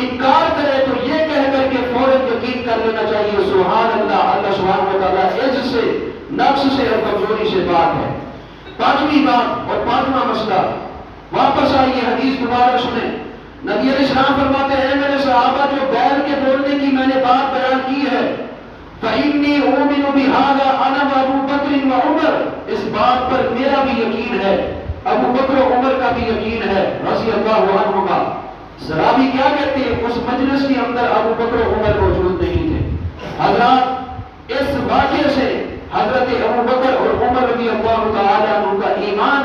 انکار کرے تو یہ کہہ کر کے فوراً یقین کر لینا چاہیے سبحان اللہ، اللہ سبحانہ وتعالیٰ عجز سے، نقص سے اور کمزوری سے پاک ہے۔ پانچویں بات اور پانچواں مسئلہ، واپس آئیے حدیث دوبارہ سنیں۔ نبی علیہ السلام فرماتے ہیں میرے صحابہ جو بیل کے بولنے کی میں نے بات بیان کی ہے، فَإِنِّي أُؤْمِنُ بِهَذَا أَنَا وَأَبُو بَكْرٍ وَعُمَرٍ، اس بات پر میرا بھی یقین ہے، ابو بکر و عمر کا بھی یقین ہے رضی اللہ عنہما۔ صحابی کیا کہتے ہیں؟ اس مجلس کے اندر ابو بکر و عمر موجود نہیں تھے۔ حضرات اس واقعے سے حضرت ابو بکر اور عمر رضی اللہ تعالیٰ عنہ کا ایمان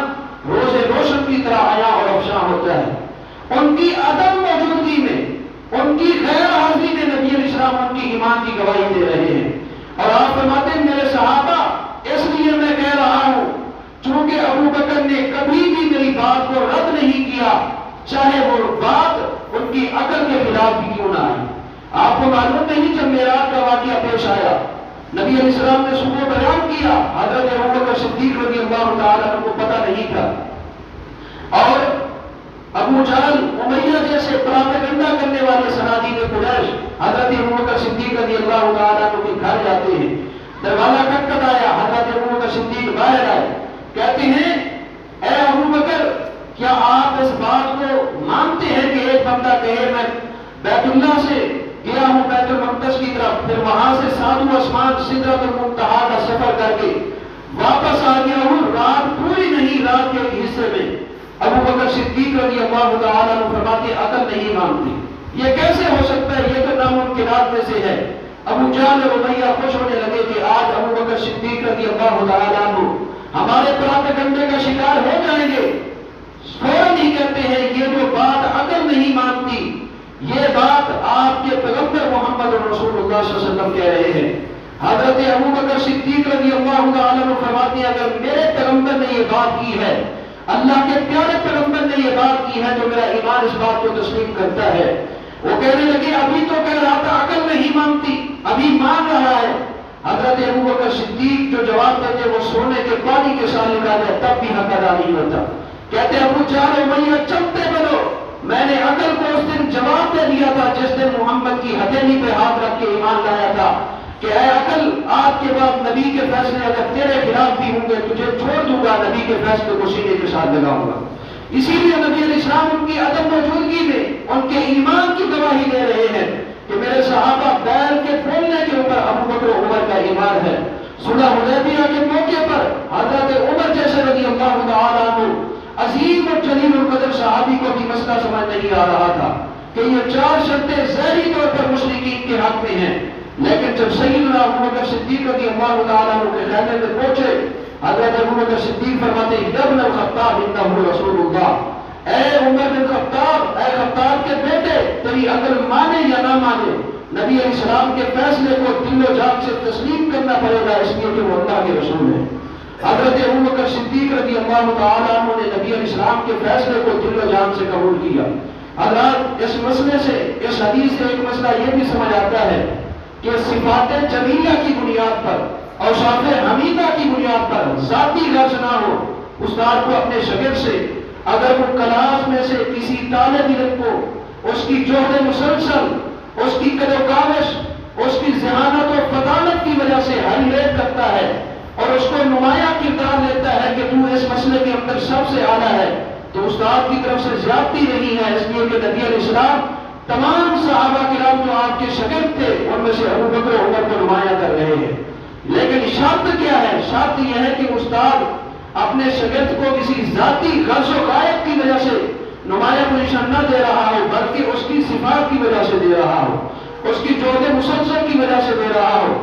روز روشن کی طرح عیاں اور افشاں ہوتا ہے۔ ان کی عدم موجودگی میں، ان کی غیر حاضری میں نبی علیہ السلام ان کی ایمان کی گواہی دے رہے ہیں۔ اور آپ فرماتے ہیں میرے صحابہ اس لیے میں کہہ رہا ہوں چونکہ ابو بکر نے کبھی بھی میری بات کو رد نہیں کیا، چاہے وہ بات ان کی عقل کے خلاف بھی کیوں نہ آئی۔ آپ کو معلوم نہیں جب معراج کا واقعہ پیش آیا، نبی علیہ السلام نے صبح بیان کیا، حضرت ابو بکر صدیق رضی اللہ تعالیٰ عنہ کو پتہ نہیں تھا، اور ابو جہل، امیہ جیسے پراپیگنڈا کرنے والے صنادید قریش حضرت ابو بکر صدیق رضی اللہ تعالیٰ عنہ کے گھر جاتے ہیں۔ دروازہ کھٹکھٹایا، حضرت ابو بکر صدیق باہر آئے، کہتے ہیں اے ابو بکر کیا آپ اس بات کو مانتے ہیں کہ ایک بندہ کہے میں بیت اللہ سے گیا ہوں بیت المقدس کی طرف، پھر وہاں سے ساتواں آسمان سدرۃ المنتہا کا سفر کر کے واپس آ گیا ہوں، رات پوری نہیں، رات کے ایک حصے میں۔ ابو بکر صدیق رضی اللہ تعالیٰ عنہ فرماتے عقل نہیں مانتی، یہ کیسے ہو سکتا ہے، یہ تو ناممکنات میں سے ہے۔ ابو جہل اور امیہ خوش ہونے لگے کہ آج ابو بکر صدیق رضی اللہ تعالیٰ عنہ ہمارے پراپیگنڈے کا شکار ہو جائیں گے۔ فوراً ہی کہتے ہیں یہ جو بات عقل نہیں مانتی، یہ بات آپ کے پیغمبر محمد رسول اللہ صلی اللہ علیہ وسلم کہہ رہے ہیں۔ حضرت ابو بکر صدیق رضی اللہ تعالیٰ عنہ فرماتے ہیں اگر میرے پیغمبر نے یہ بات کی ہے، اللہ کے پیارے پیغمبر نے یہ بات کی ہے تو میرا ایمان اس بات کو تسلیم کرتا ہے۔ وہ کہنے لگے ابھی تو کہہ رہا تھا عقل نہیں مانتی، ابھی مان رہا ہے۔ حضرت ابو بکر صدیق جو جواب دیتے وہ سونے کے پانی کے ساتھ نکالے تب بھی حق ادا نہیں ہوتا۔ کہتے ابو جہل امیہ چمتے بنو، میں نے عقل کو اس دن جواب دے دیا تھا جس دن محمد کی ہتھیلی پہ ہاتھ رکھ کے ایمان لایا تھا کہ اے عقل آج کے بعد نبی کے فیصلے اگر تیرے خلاف بھی ہوں گے تجھے چھوڑ دوں گا، نبی کے فیصلے کو سینے کے ساتھ لگاؤں گا۔ اسی لیے نبی علیہ السلام ان کی عدم موجودگی میں ان کے ایمان کی گواہی دے رہے ہیں کہ میرے صحابہ بیل کے بولنے کے اوپر ابو بکر و عمر کا ایمان ہے۔ صلح حدیبیہ کے موقع پر حضرت عمر جیسے رضی اللہ تعالیٰ عنہ عظیم اور جلیل القدر صحابی کو بھی مسئلہ سمجھ نہیں آ رہا تھا کہ یہ چار شرطیں ظاہری طور پر مشرکین کے حق میں ہیں، لیکن جب سیدنا ابو بکر صدیق رضی اللہ تعالیٰ عنہ کے خیمے میں پہنچے، حضرت ابو بکر صدیق فرماتے ہیں یا ابن الخطاب انہ رسول اللہ، اے عمر بن خطاب، اے خطاب کے بیٹے تیری عقل مانے یا نہ مانے، نبی علیہ السلام کے فیصلے کو دل و جان سے تسلیم کرنا پڑے گا اس لیے کہ وہ اللہ کے رسول ہیں۔ حضرت ابو بکر صدیق رضی اللہ تعالیٰ عنہ نے نبی علیہ السلام کے فیصلے کو دل و جان سے قبول کیا۔ حضرات اس مسئلے سے، اس حدیث سے ایک مسئلہ یہ بھی سمجھ آتا ہے کہ صفات جمیلہ کی بنیاد پر، اوصاف حمیدہ کی بنیاد پر ذاتی غرض نہ ہو، استاد کو اپنے شاگرد سے اگر وہ کلاس میں سے کسی طالب علم کو اس کی جہد مسلسل، اس کی قد و کاوش، اس کی ذہانت و فطانت کی وجہ سے ہائی ریٹ کرتا ہے اور اس کو نمایاں کردار لیتا ہے کہ تو اس مسئلے کے اندر سب سے اعلیٰ ہے، تو استاد کی طرف سے زیادتی نہیں ہے، اس لیے کہ نبی علیہ السلام تمام صحابہ کرام جو آپ کے شاگرد تھے ان میں سے ابو بکر و عمر کو نمایاں کر رہے ہیں۔ لیکن شرط کیا ہے؟ شرط یہ ہے کہ استاد اپنے شاگرد کو کسی ذاتی غرض و غایت کی وجہ سے نمایاں پوزیشن نہ دے رہا ہو، بلکہ اس کی صفات کی وجہ سے دے رہا ہو، اس کی جہد مسلسل کی وجہ سے دے رہا ہو۔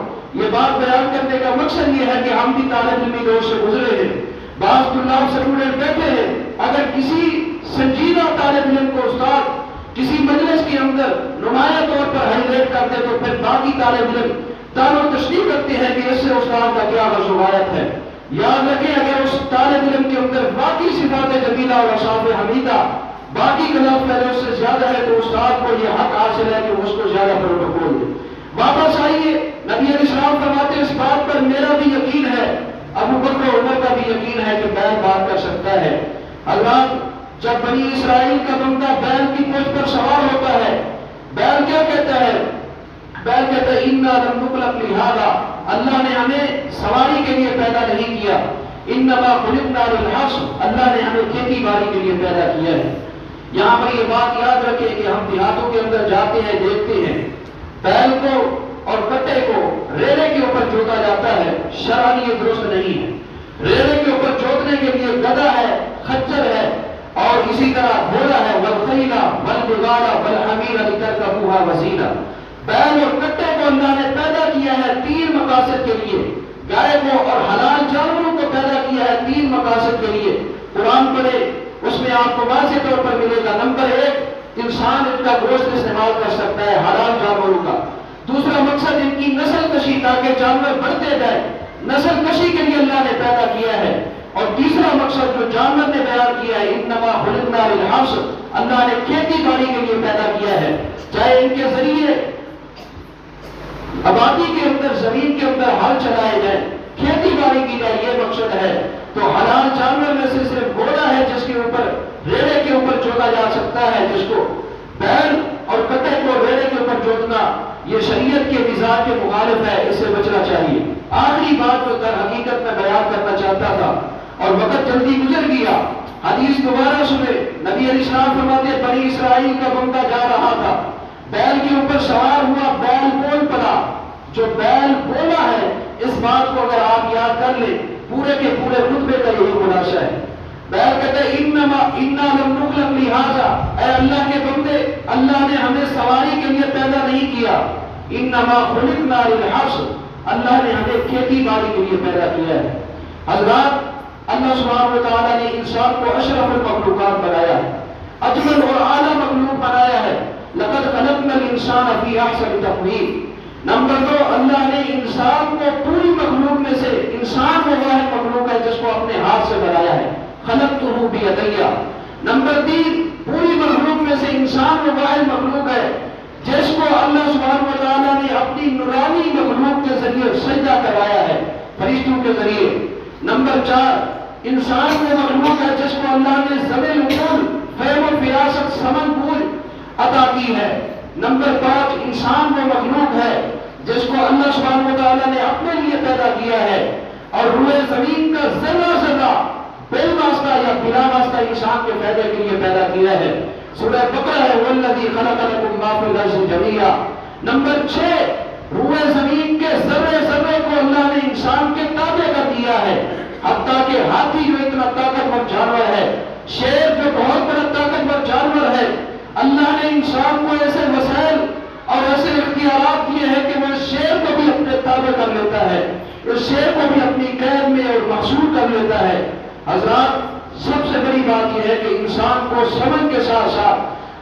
یہ بات بیان کرنے کا مقصد یہ ہے کہ ہم بھی طالب علمی دور سے گزرے ہیں، بعض طلاب اسٹوڈنٹ بیٹھے ہیں، اگر کسی سنجیدہ طالب علم کو استاد کسی مجلس کے اندر نمایاں طور پر ہائی ریٹ کر دے تو پھر باقی طالب علم تان و تشریح کرتے ہیں کہ اس سے استاد کا کیا غزوایت ہے۔ یاد رکھیں اگر اس طالب علم کے اندر باقی صفات جمیلہ اور اوصاف حمیدہ باقی کلام پہلے اس سے زیادہ ہے تو استاد کو یہ حق حاصل ہے کہ اس کو زیادہ پروٹوکول دے۔ واپس آئیے، نبی علیہ السلام فرماتے اس بات پر میرا بھی یقین ہے، ابو بکر و عمر کا بھی یقین ہے کہ بیل بات کر سکتا ہے۔ حضرات جب بنی اسرائیل کا بندہ بیل کی پشت پر سوار ہوتا ہے، بیل کیا کہتا ہے؟ بیل کہتا ہے اِنَّا لَمْ نُخْلَقْ لِهَٰذَا، اللہ نے ہمیں سواری کے لیے پیدا نہیں کیا، اِنَّمَا خُلِقْنَا لِلْحَرْثِ، اللہ نے ہمیں کھیتی باڑی کے لیے پیدا کیا ہے۔ یہاں پر یہ بات یاد رکھیں کہ ہم دیہاتوں کے اندر جاتے ہیں، دیکھتے ہیں بیل کو اور کٹے کو ریڑے کے اوپر جوتا جاتا ہے، شرعاً یہ درست نہیں ہے۔ ریڑے کے اوپر جوتنے کے لیے گدھا ہے، خچر ہے اور اسی طرح گھوڑا ہے، والخیل والبغال والحمیر لترکبوها وزینہ۔ بیل اور کٹے کو اللہ نے پیدا کیا ہے تین مقاصد کے لیے، گائے کو اور حلال جانوروں کو پیدا کیا ہے تین مقاصد کے لیے۔ قرآن پڑھے، اس میں آپ کو واضح طور پر ملے گا۔ نمبر ایک، انسان ان کا گوشت استعمال کر سکتا ہے حلال جانوروں کا۔ دوسرا مقصد ان کی نسل کشی، تاکہ جانور بڑھتے جائے، نسل کشی کے لیے اللہ نے پیدا کیا ہے۔ اور تیسرا مقصد جو جانور نے بیان کیا ہے انما خلقنا للحرث، اللہ نے کھیتی باڑی کے لیے پیدا کیا ہے، چاہے ان کے ذریعے آبادی کے اندر زمین کے اندر ہل چلائے جائیں، کھیتی باڑی کی جائے، یہ مقصد ہے۔ تو حلال جانور میں سے صرف گھوڑا ہے جس کے اوپر ریڑے کے اوپر جوتا جا سکتا ہے، جس کو بیل اور کٹے کو ریڑے کے اوپر جوتنا یہ شریعت کے مزاج کے مخالف ہے، اس سے بچنا چاہیے۔ آخری بات جو در حقیقت میں بیان کرنا چاہتا تھا اور وقت جلدی گزر گیا، حدیث دوبارہ سنے۔ نبی علیہ السلام فرماتے بنی اسرائیل کا بندہ جا رہا تھا، بیل کے اوپر سوار ہوا، بیل بول پڑا۔ جو بیل بولا ہے اس بات کو اگر آپ یاد کر لیں، پورے کے پورے خطبے کا یہی خلاصہ ہے۔ بیل کہتے ہیں اِنَّا لَمْ نُخْلَقْ لِهَٰذَا، اے اللہ کے بندے، اللہ نے ہمیں سواری کے لیے پیدا نہیں کیا، اِنَّمَا خُلِقْنَا لِلْحَرْثِ، اللہ نے ہمیں کھیتی باڑی کے لیے پیدا کیا ہے۔ حضرات اللہ سبحانہ وتعالیٰ نے انسان کو اشرف المخلوقات بنایا ہے، اجمل اور اعلیٰ مخلوق بنایا ہے۔ لَقَدْ خَلَقْنَا الْإِنسَانَ فِي أَحْسَنِ تَقْوِيمٍ۔ نمبر دو، اللہ نے انسان کو پوری مخلوق میں سے، انسان وہ واحد مخلوق ہے جس کو اپنے ہاتھ سے بنایا ہے، خلقتہ بیدیہ۔ نمبر تین، پوری مخلوق میں سے انسان وہ واحد مخلوق ہے جس کو اللہ سبحانہ وتعالیٰ نے اپنی نورانی مخلوق کے ذریعے سجدہ کروایا ہے، فرشتوں کے ذریعے۔ نمبر چار، انسان وہ مخلوق ہے جس کو اللہ نے ذویل عقول، فہم و فراست، سمجھ بوجھ عطا کی ہے۔ نمبر پانچ، انسان وہ مخلوق ہے جس کو اللہ سبحانہ وتعالیٰ نے اپنے لیے پیدا کیا ہے اور روئے زمین کا ذرہ ذرہ بالواسطہ یا بلا واسطہ انسان کے فائدے کے لیے پیدا کیا ہے۔ سورہ بقرہ ہے وَالَّذِي خَلَقَ لَكُم مَّا فِي الْأَرْضِ جَمِيعًا۔ نمبر 6، روئے زمین کے ذرے ذرے کو اللہ نے انسان کے تابع کر دیا ہے، حتیٰ کہ ہاتھی جو اتنا طاقتور جانور ہے، شیر جو بہت بڑا طاقتور جانور ہے، اللہ نے انسان کو ایسے وسائل اور ایسے اختیارات دیے ہیں کہ وہ شیر کو بھی اپنے تابع کر لیتا ہے، اس شیر کو بھی اپنی قید میں اور محصور کر لیتا ہے۔ حضرات سب سے بڑی بات یہ ہے کہ انسان کو سمجھ کے ساتھ ساتھ،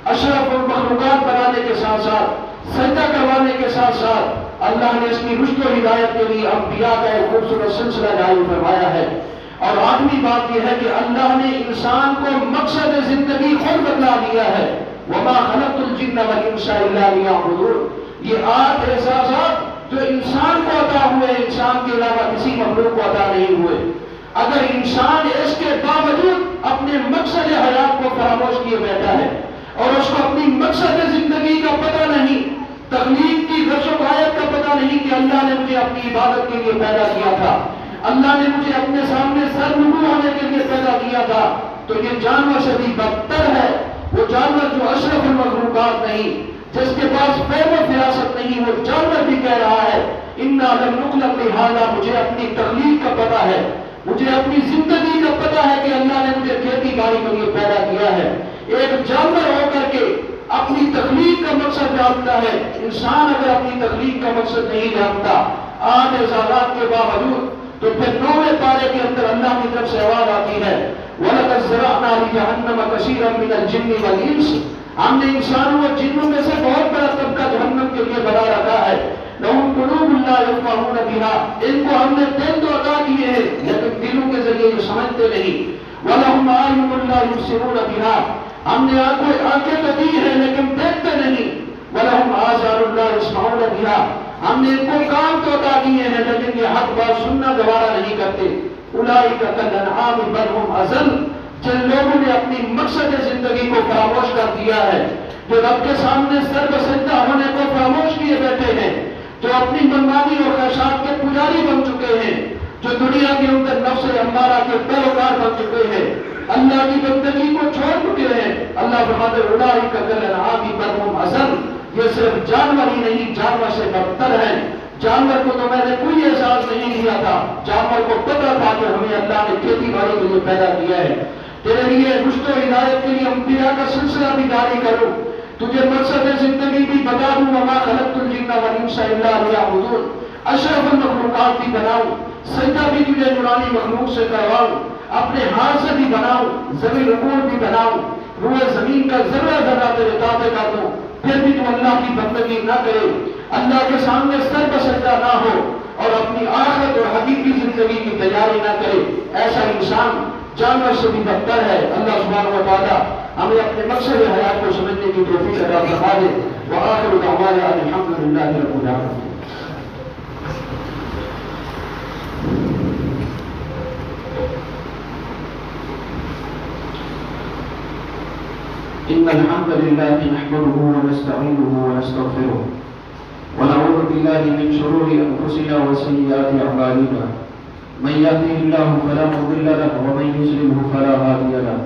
اشرف المخلوقات بنانے کے ساتھ ساتھ، سجدہ کروانے کے ساتھ ساتھ اللہ نے اس کی رشد و ہدایت کے لیے انبیاء کا ایک خوبصورت سلسلہ جاری فرمایا ہے۔ اور آخری بات یہ ہے کہ اللہ نے انسان کو مقصد زندگی خود بتلا دیا ہے، وَمَا خَلَقْتُ الْجِنَّ وَالْإِنسَ إِلَّا لِيَعْبُدُونِ۔ یہ 8 احساسات جو انسان کو عطا ہوئے، انسان کے علاوہ کسی مخلوق کو عطا نہیں ہوئے۔ اگر انسان اس کے باوجود اپنے مقصد حیات کو فراموش کیے بیٹھا ہے اور اس کو اپنی مقصد زندگی کا پتہ نہیں، تخلیق کی غرض و غایت کا پتہ نہیں کہ اللہ نے مجھے اپنی عبادت کے لیے پیدا کیا تھا، اللہ نے مجھے اپنے سامنے سرنگو ہونے کے لیے پیدا کیا تھا، تو یہ جانور سے بھی بدتر ہے۔ وہ جانور جو اشرف المخلوقات نہیں، جس کے پاس فہم و فراست نہیں، وہ جانور بھی کہہ رہا ہے اِنَّا لَمْ نُخْلَقْ لِهَٰذَا، مجھے اپنی تخلیق کا پتہ ہے، مجھے اپنی زندگی کا پتہ ہے کہ اللہ نے مجھے کھیتی باڑی کے لیے پیدا کیا ہے۔ ایک جانور ہو کر کے اپنی تخلیق کا مقصد جانتا ہے، انسان اگر اپنی تخلیق کا مقصد نہیں جانتا، 8 اعزازات کے باوجود، تو پھر 9ویں پارے کے اندر اللہ کی طرف سے آواز آتی ہے وَلَقَدْ زَرَعْنَا لِجَهَنَّمَ كَثِيرًا مِنَ الْجِنِّ وَالْإِنسِ، ہم نے انسانوں اور جنوں میں سے بہت بڑا طبقہ جہنم کے لیے بنا رکھا ہے، لهم قلوب لا يفقهون بها، ان کو ہم نے دل تو عطا کیے ہیں لیکن دلوں کے ذریعے یہ سمجھتے نہیں۔ وَلَهُمْ أَعْيُنٌ لَا يُبْصِرُونَ بِهَا، ہم نے آنکھیں تو دی ہیں لیکن دیکھتے نہیں۔ وَلَهُمْ آذَانٌ لَا يَسْمَعُونَ بِهَا، ہم نے ان کو کان تو عطا کیے ہیں لیکن یہ حق بات سننا گوارا نہیں کرتے۔ أُولَٰئِكَ كَالْأَنْعَامِ بَلْ هُمْ أَضَلُّ، جن لوگوں نے اپنی مقصد زندگی کو فراموش کر دیا ہے، جو رب کے سامنے سر بسجدہ ہونے کو فراموش کیے بیٹھے ہیں، جو اپنی منمانی اور خواہشات کے پجاری بن چکے ہیں، جو دنیا کے اندر نفس امارہ کے پیروکار بن چکے ہیں، اللہ کی بندگی کو چھوڑ چکے ہیں۔ اللہ فرماتے ہیں اولئک کالانعام بل هم اضل، یہ صرف جانور ہی نہیں، جانور سے بدتر ہیں۔ جانور کو تو میں نے کوئی احساس نہیں دیا تھا، جانور کو پتہ تھا کہ ہمیں اللہ نے کھیتی باڑی کے لیے پیدا کیا ہے، تیرے لیے رشد و ہدایت کے لیے انبیاء کا سلسلہ بھی جاری کروں، تجھے مقصد زندگی بھی بتا دوں، وما خلقت الجن والانس الا لیعبدون، اشرف المخلوقات بھی بناؤں، سجدہ بھی تجھے نورانی مخلوق سے کرواؤں، اپنے ہاتھ سے بھی بناؤں، زمین رکوع بھی بناؤں، روئے زمین کا ذرہ ذرہ تیرے تابع کر دوں، پھر بھی تو اللہ کی بندگی نہ کرے، اللہ کے سامنے سر بسجدہ نہ ہو اور اپنی آخرت اور حقیقی زندگی کی تیاری نہ کرے، ایسا انسان جانور سے بھی بدتر ہے۔ اللہ سبحانہ و تعالی ہمیں اپنے مقصد حیات کو سمجھنے کی توفیق عطا فرما دے۔ وآخر دعوانا ان الحمد للہ رب العالمین۔ إن الحمد لله نحمده ونستعينه ونستغفره ونعوذ بالله من شرور أنفسنا وسيئات أعمالنا، من يهده الله فلا مضل له ومن يضلل فلا هادي له،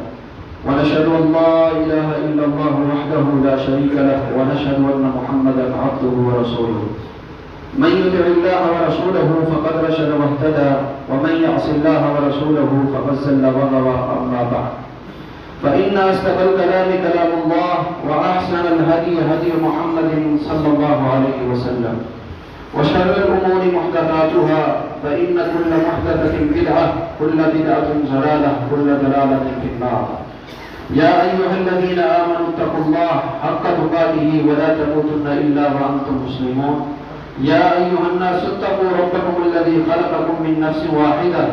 ونشهد أن لا إله إلا الله وحده لا شريك له، ونشهد أن محمدا عبده ورسوله، من يطع الله ورسوله فقد رشد واهتدى، ومن يعص الله ورسوله فقد زل وغوى، أما بعد فإن أصدق الكلام كلام الله، وأحسن الهدي هدي محمد صلى الله عليه وسلم، وشر الأمور محدثاتها، فإن كل محدثة بدعة، كل بدعة ضلالة، كل ضلالة في النار۔ يا أيها الذين آمنوا اتقوا الله حق تقاته ولا تموتن إلا وأنتم مسلمون۔ يا أيها الناس اتقوا ربكم الذي خلقكم من نفس واحدة